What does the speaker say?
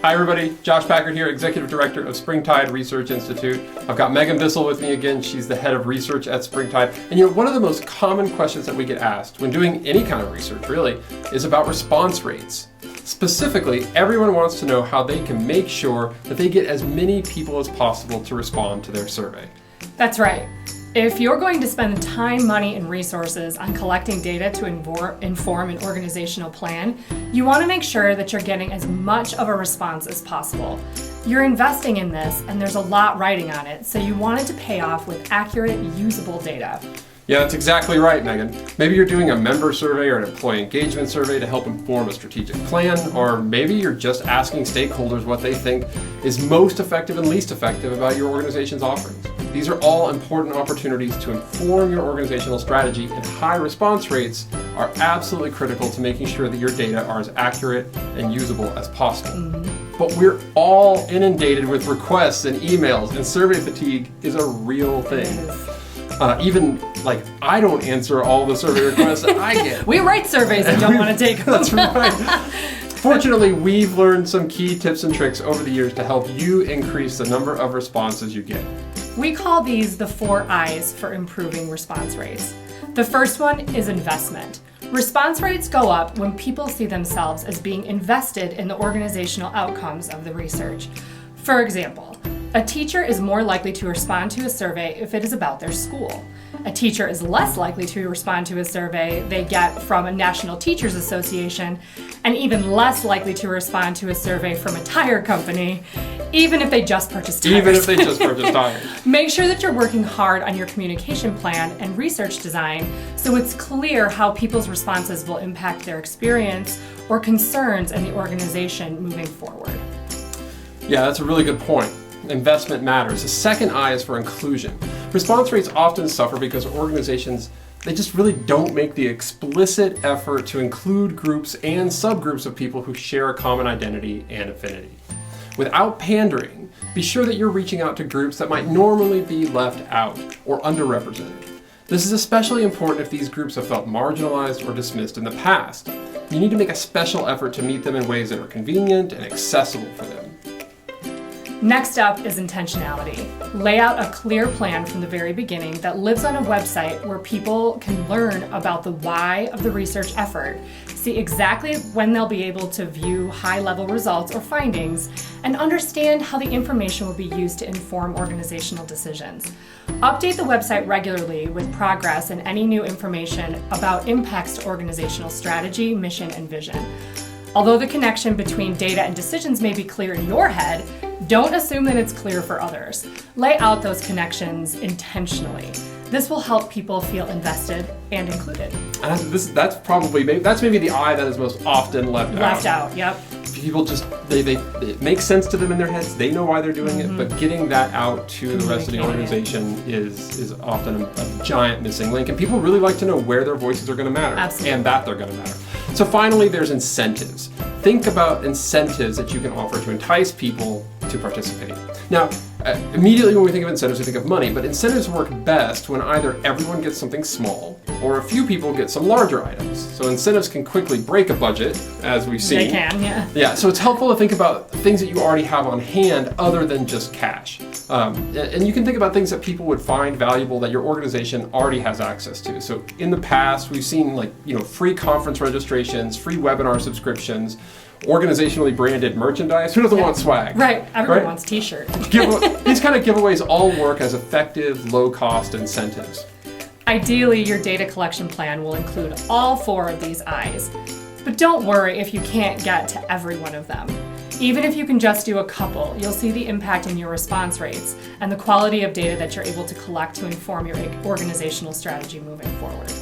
Hi everybody, Josh Packard here, Executive Director of Springtide Research Institute. I've got Megan Bissell with me again. She's the head of research at Springtide. And one of the most common questions that we get asked when doing any kind of research really is about response rates. Specifically, everyone wants to know how they can make sure that they get as many people as possible to respond to their survey. That's right. If you're going to spend time, money, and resources on collecting data to inform an organizational plan, you want to make sure that you're getting as much of a response as possible. You're investing in this, and there's a lot riding on it, so you want it to pay off with accurate, usable data. Yeah, that's exactly right, Megan. Maybe you're doing a member survey or an employee engagement survey to help inform a strategic plan, or maybe you're just asking stakeholders what they think is most effective and least effective about your organization's offerings. These are all important opportunities to inform your organizational strategy, and high response rates are absolutely critical to making sure that your data are as accurate and usable as possible. But we're all inundated with requests and emails, and survey fatigue is a real thing. Even I don't answer all the survey requests that I get. We write surveys and don't want to take them. That's right. Fortunately, we've learned some key tips and tricks over the years to help you increase the number of responses you get. We call these the 4 I's for improving response rates. The first one is investment. Response rates go up when people see themselves as being invested in the organizational outcomes of the research. For example, a teacher is more likely to respond to a survey if it is about their school. A teacher is less likely to respond to a survey they get from a National Teachers Association, and even less likely to respond to a survey from a tire company, even if they just purchased tires. Make sure that you're working hard on your communication plan and research design so it's clear how people's responses will impact their experience or concerns in the organization moving forward. Yeah, that's a really good point. Investment matters. The second I is for inclusion. Response rates often suffer because organizations, they just really don't make the explicit effort to include groups and subgroups of people who share a common identity and affinity. Without pandering, be sure that you're reaching out to groups that might normally be left out or underrepresented. This is especially important if these groups have felt marginalized or dismissed in the past. You need to make a special effort to meet them in ways that are convenient and accessible for them. Next up is intentionality. Lay out a clear plan from the very beginning that lives on a website where people can learn about the why of the research effort, see exactly when they'll be able to view high-level results or findings, and understand how the information will be used to inform organizational decisions. Update the website regularly with progress and any new information about impacts to organizational strategy, mission, and vision. Although the connection between data and decisions may be clear in your head, don't assume that it's clear for others. Lay out those connections intentionally. This will help people feel invested and included. That's maybe the I that is most often left out. Left out, yep. People just, it makes sense to them in their heads. They know why they're doing it, but getting that out to the rest of the organization is often a giant missing link. And people really like to know where their voices are going to matter. Absolutely. And that they're going to matter. So finally, there's incentives. Think about incentives that you can offer to entice people to participate. Now, immediately when we think of incentives, we think of money, but incentives work best when either everyone gets something small or a few people get some larger items. So incentives can quickly break a budget, as we've seen. They can, yeah. Yeah, so it's helpful to think about things that you already have on hand other than just cash. And you can think about things that people would find valuable that your organization already has access to. So in the past, we've seen free conference registrations, free webinar subscriptions, organizationally branded merchandise. Who doesn't want swag? Right, everyone wants t-shirts. These kind of giveaways all work as effective, low-cost incentives. Ideally, your data collection plan will include all 4 of these I's. But don't worry if you can't get to every one of them. Even if you can just do a couple, you'll see the impact in your response rates and the quality of data that you're able to collect to inform your organizational strategy moving forward.